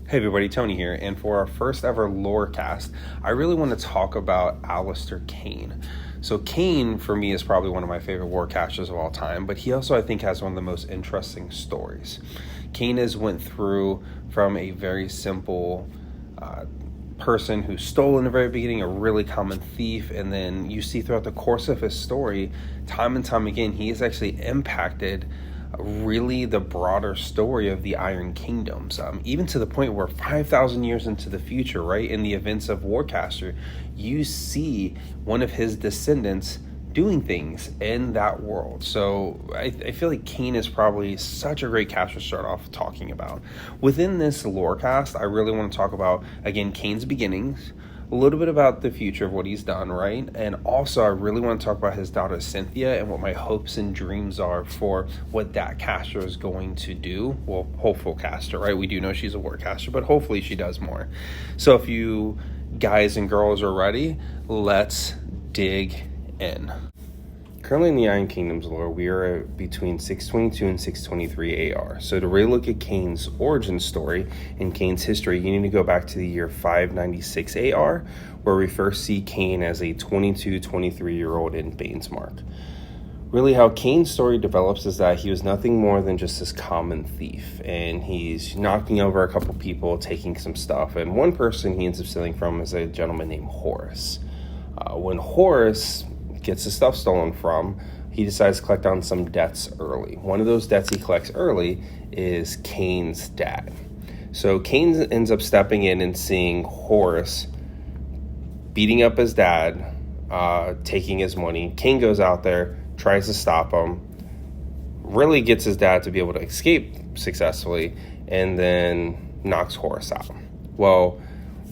Hey everybody, Tony here, and for our first ever lore cast, I really want to talk about Alistair Caine. So Caine, for me, is probably one of my favorite war casters of all time, but he also, I think, has one of the most interesting stories. Caine has went through from a very simple person who stole in the very beginning, a really common thief, and then you see throughout the course of his story, time and time again, he has actually impacted really the broader story of the Iron Kingdoms, even to the point where 5,000 years into the future, right, in the events of Warcaster, you see one of his descendants doing things in that world. So I feel like Caine is probably such a great caster to start off talking about. Within this lore cast, I really want to talk about, again, Caine's beginnings, a little bit about the future of what he's done, right? And also, I really want to talk about his daughter, Cynthia, and what my hopes and dreams are for what that caster is going to do. Well, hopeful caster, right? We do know she's a war caster, but hopefully she does more. So if you guys and girls are ready, let's dig in. Currently in the Iron Kingdoms lore, we are between 622 and 623 AR. So to really look at Caine's origin story and Caine's history, you need to go back to the year 596 AR, where we first see Caine as a 22, 23-year-old in Banesmark. Really how Caine's story develops is that he was nothing more than just this common thief, and he's knocking over a couple people, taking some stuff, and one person he ends up stealing from is a gentleman named Horace. When Horace gets his stuff stolen from, he decides to collect on some debts early. One of those debts he collects early is Caine's dad. So Caine ends up stepping in and seeing Horace beating up his dad, taking his money. Caine goes out there, tries to stop him, really gets his dad to be able to escape successfully, and then knocks Horace out. Well,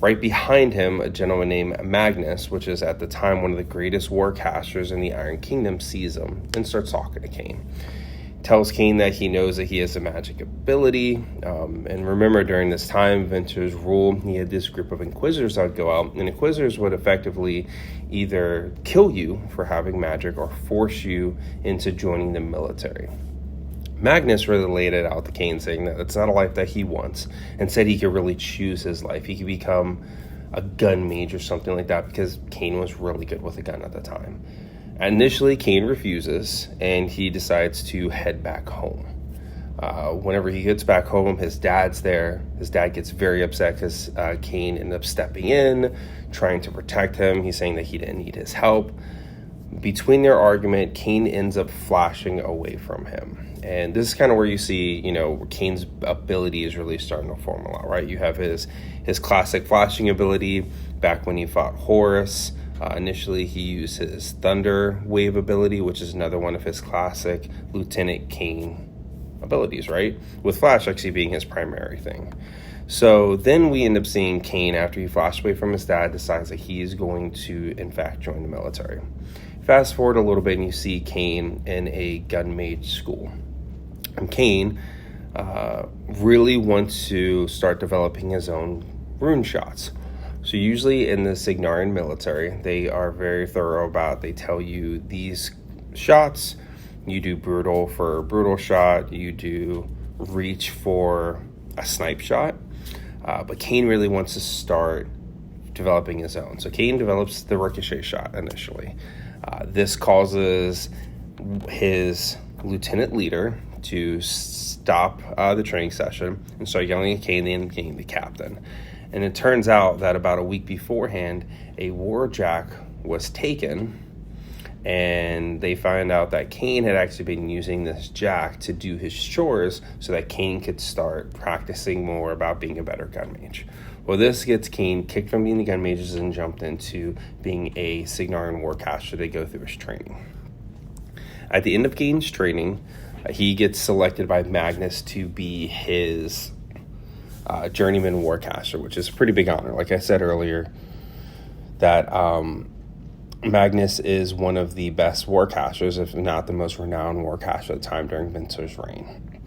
right behind him, a gentleman named Magnus, which is at the time one of the greatest warcasters in the Iron Kingdom, sees him and starts talking to Caine. Tells Caine that he knows that he has a magic ability. And remember, during this time, Ventur's rule, he had this group of Inquisitors that would go out, and Inquisitors would effectively either kill you for having magic or force you into joining the military. Magnus really laid it out to Caine, saying that it's not a life that he wants, and said he could really choose his life. He could become a gun mage or something like that, because Caine was really good with a gun at the time. Initially, Caine refuses, and he decides to head back home. Whenever he gets back home, his dad's there. His dad gets very upset because Caine ended up stepping in, trying to protect him. He's saying that he didn't need his help. Between their argument, Caine ends up flashing away from him. And this is kind of where you see, Caine's ability is really starting to form a lot, right? You have his classic flashing ability back when he fought Horace. Initially, he used his Thunder Wave ability, which is another one of his classic Lieutenant Caine abilities, right? With Flash actually being his primary thing. So then we end up seeing Caine, after he flashed away from his dad, decides that he is going to, in fact, join the military. Fast forward a little bit and you see Caine in a gun mage school. And Caine really wants to start developing his own rune shots. So usually in the Signarian military, they are very thorough about, they tell you these shots, you do brutal for a brutal shot, you do reach for a snipe shot. But Caine really wants to start developing his own. So Caine develops the ricochet shot initially. This causes his lieutenant leader to stop the training session and start yelling at Caine and Caine the captain. And it turns out that about a week beforehand, a warjack was taken, and they find out that Caine had actually been using this jack to do his chores so that Caine could start practicing more about being a better gun mage. Well, this gets Caine kicked from being the gun mages and jumped into being a Signarian warcaster to go through his training. At the end of Caine's training, he gets selected by Magnus to be his journeyman warcaster, which is a pretty big honor. Like I said earlier, that Magnus is one of the best warcasters, if not the most renowned warcaster at the time during Ventur's reign.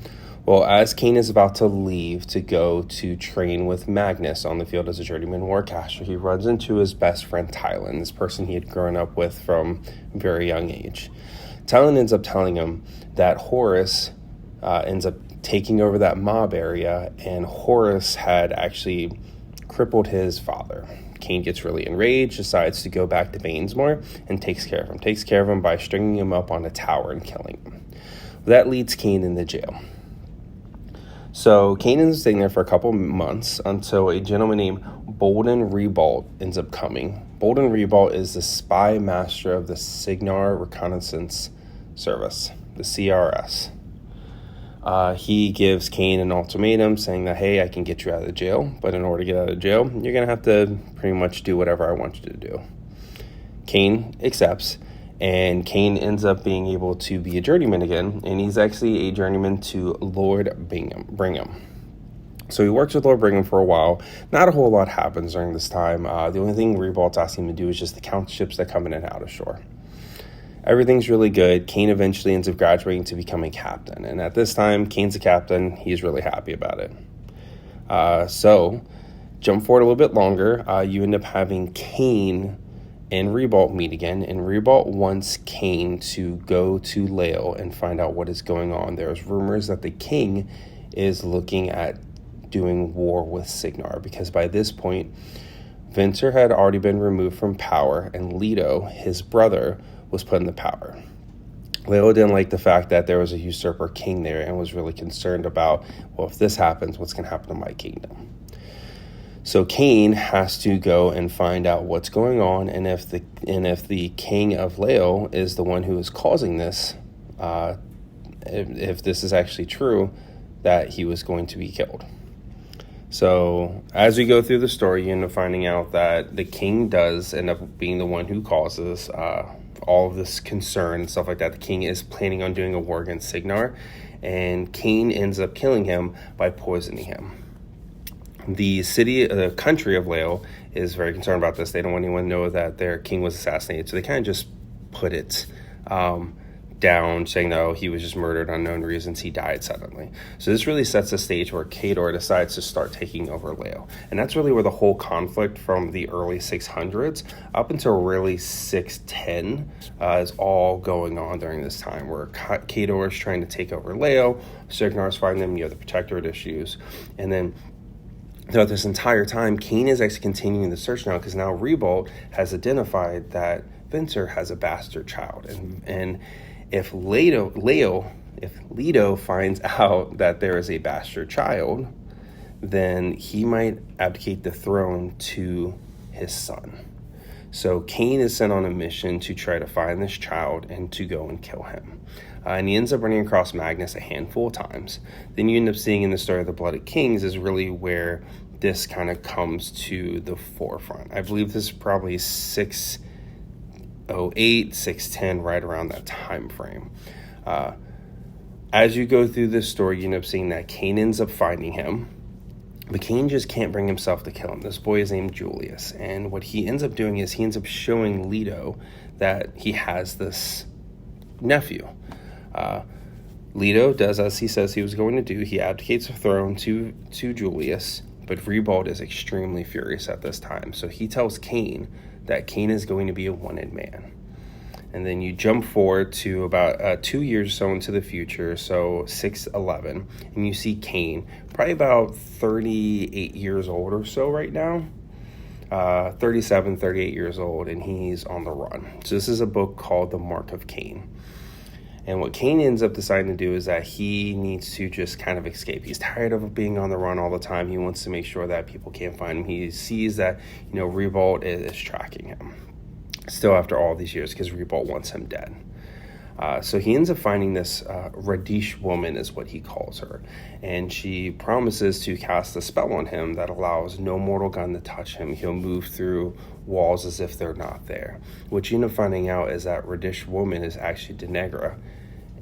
Well, as Caine is about to leave to go to train with Magnus on the field as a journeyman warcaster, he runs into his best friend Tylan, this person he had grown up with from a very young age. Tylan ends up telling him that Horace ends up taking over that mob area, and Horus had actually crippled his father. Caine gets really enraged, decides to go back to Bainsmore, and takes care of him. Takes care of him by stringing him up on a tower and killing him. That leads Caine into jail. So Caine ends up staying there for a couple months until a gentleman named Bolden Rebalt ends up coming. Bolden Rebalt is the spy master of the Signar Reconnaissance Service, the CRS. He gives Caine an ultimatum saying that, hey, I can get you out of jail, but in order to get out of jail, you're going to have to pretty much do whatever I want you to do. Caine accepts, and Caine ends up being able to be a journeyman again, and he's actually a journeyman to Lord Brigham. So he works with Lord Brigham for a while. Not a whole lot happens during this time. The only thing Rebalt's asking him to do is just to count ships that come in and out of shore. Everything's really good. Caine eventually ends up graduating to become a captain. And at this time, Caine's a captain. He's really happy about it. So, jump forward a little bit longer. You end up having Caine and Rebalt meet again. And Rebalt wants Caine to go to Lael and find out what is going on. There's rumors that the king is looking at doing war with Signar. Because by this point, Venser had already been removed from power. And Leto, his brother, was put in the power. Lael didn't like the fact that there was a usurper king there and was really concerned about, well, if this happens, what's going to happen to my kingdom? So Caine has to go and find out what's going on, and if the king of Lael is the one who is causing this, if this is actually true, that he was going to be killed. So as we go through the story, you end up finding out that the king does end up being the one who causes all of this concern and stuff like that. The king is planning on doing a war against Signar, and Caine ends up killing him by poisoning him. The country of Lael is very concerned about this. They don't want anyone to know that their king was assassinated, so they kind of just put it down, saying, no, he was just murdered, unknown reasons, he died suddenly. So this really sets the stage where Cador decides to start taking over Lael. And that's really where the whole conflict from the early 600s up until really 610 is all going on during this time, where Cador is trying to take over Lael, Signar's fighting them, you have the protectorate issues, and then throughout this entire time, Caine is actually continuing the search now, because now Rebalt has identified that Venser has a bastard child, and if Leto finds out that there is a bastard child, then he might abdicate the throne to his son. So Caine is sent on a mission to try to find this child and to go and kill him. And he ends up running across Magnus a handful of times. Then you end up seeing in the story of the Blooded Kings is really where this kind of comes to the forefront. I believe this is probably 608, 610, right around that time frame. As you go through this story, you end up seeing that Caine ends up finding him, but Caine just can't bring himself to kill him. This boy is named Julius, and what he ends up doing is he ends up showing Leto that he has this nephew. Leto does as he says he was going to do. He abdicates the throne to Julius, but Rebalt is extremely furious at this time. So he tells Caine that Caine is going to be a wanted man. And then you jump forward to about 2 years or so into the future, so 611, and you see Caine, probably about 38 years old or so right now, 37, 38 years old, and he's on the run. So this is a book called The Mark of Caine. And what Caine ends up deciding to do is that he needs to just kind of escape. He's tired of being on the run all the time. He wants to make sure that people can't find him. He sees that, Rebalt is tracking him still after all these years, because Rebalt wants him dead. So he ends up finding this Radish woman is what he calls her. And she promises to cast a spell on him that allows no mortal gun to touch him. He'll move through walls as if they're not there. What you end up finding out is that Radish woman is actually Denegra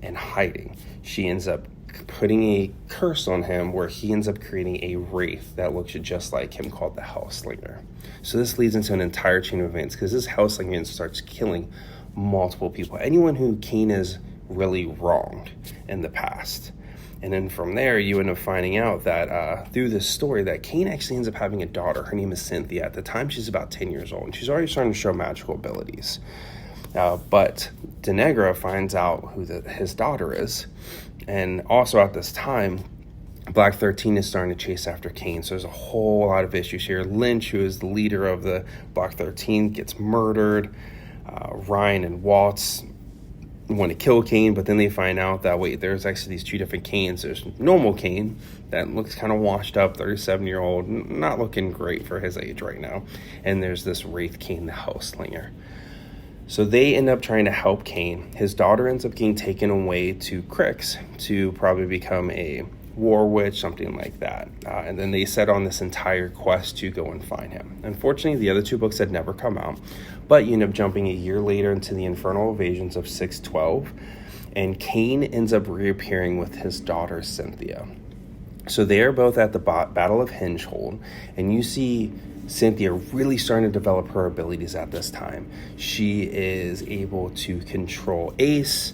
and hiding. She ends up putting a curse on him where he ends up creating a wraith that looks just like him called the Hellslinger. So this leads into an entire chain of events, because this Hellslinger starts killing multiple people, anyone who Caine has really wronged in the past. And then from there, you end up finding out that through this story that Caine actually ends up having a daughter. Her name is Cynthia. At the time, she's about 10 years old, and she's already starting to show magical abilities. But Denegra finds out who his daughter is. And also at this time, Black 13 is starting to chase after Caine. So there's a whole lot of issues here. Lynch, who is the leader of the Black 13, gets murdered. Ryan and Waltz want to kill Caine, but then they find out that, wait, there's actually these two different Caines. There's normal Caine that looks kind of washed up, 37-year-old, not looking great for his age right now. And there's this Wraith Caine, the Hellslinger. So they end up trying to help Caine. His daughter ends up getting taken away to Crix to probably become a war witch, something like that. And then they set on this entire quest to go and find him. Unfortunately, the other two books had never come out, but you end up jumping a year later into the Infernal Invasions of 612, and Caine ends up reappearing with his daughter, Cynthia. So they are both at the Battle of Hingehold, and you see Cynthia really starting to develop her abilities at this time. She is able to control Ace.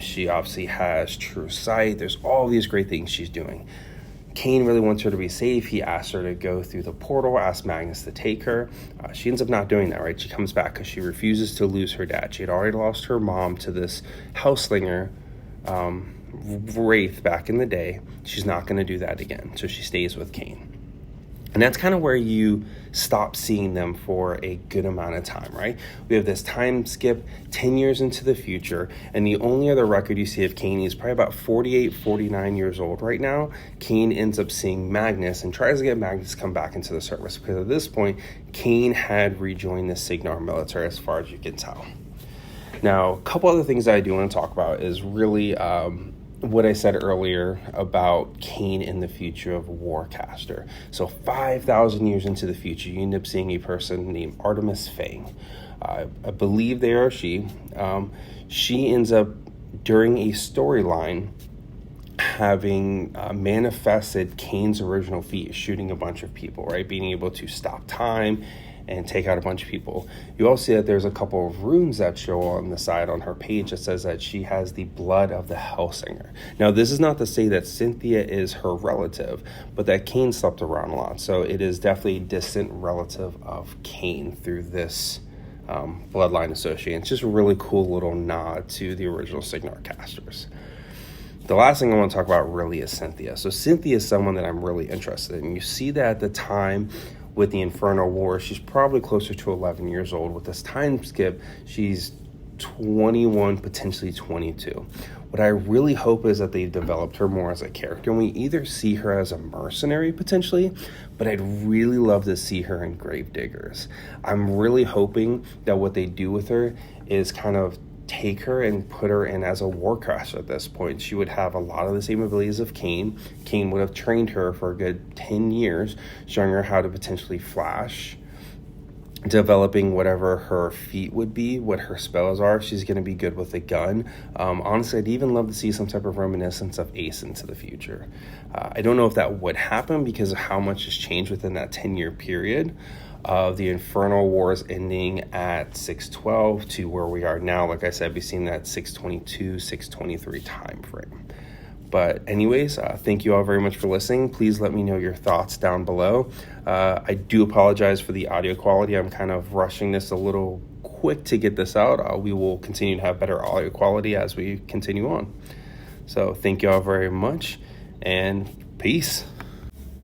She obviously has true sight. There's all these great things she's doing. Caine really wants her to be safe. He asks her to go through the portal, asks Magnus to take her. She ends up not doing that, right? She comes back because she refuses to lose her dad. She had already lost her mom to this Hellslinger Wraith back in the day. She's not going to do that again. So she stays with Caine. And that's kind of where you stop seeing them for a good amount of time, right? We have this time skip 10 years into the future, and the only other record you see of Caine is probably about 48, 49 years old right now. Caine ends up seeing Magnus and tries to get Magnus to come back into the service, because at this point, Caine had rejoined the Signar military as far as you can tell. Now, a couple other things that I do want to talk about is really what I said earlier about Caine in the future of Warcaster. So 5,000 years into the future, you end up seeing a person named Artemis Fang. I believe they are she. She ends up, during a storyline, having manifested Caine's original feat, shooting a bunch of people, right? Being able to stop time and take out a bunch of people. You also see that there's a couple of runes that show on the side on her page that says that she has the blood of the Hellsinger. Now, this is not to say that Cynthia is her relative, but that Caine slept around a lot. So it is definitely a distant relative of Caine through this bloodline association. It's just a really cool little nod to the original Signar casters. The last thing I want to talk about really is Cynthia. So Cynthia is someone that I'm really interested in. You see that at the time with the Infernal War, she's probably closer to 11 years old. With this time skip, she's 21, potentially 22. What I really hope is that they developed her more as a character, and we either see her as a mercenary potentially, but I'd really love to see her in Gravediggers. I'm really hoping that what they do with her is kind of take her and put her in as a warcaster at this point. She would have a lot of the same abilities of Caine. Caine would have trained her for a good 10 years, showing her how to potentially flash, developing whatever her feat would be, what her spells are. She's going to be good with a gun. Honestly, I'd even love to see some type of reminiscence of Ace into the future. I don't know if that would happen because of how much has changed within that 10-year period of the Infernal Wars ending at 612 to where we are now. Like I said, we've seen that 622, 623 time frame. But anyways, thank you all very much for listening. Please let me know your thoughts down below. I do apologize for the audio quality. I'm kind of rushing this a little quick to get this out. We will continue to have better audio quality as we continue on. So thank you all very much, and peace.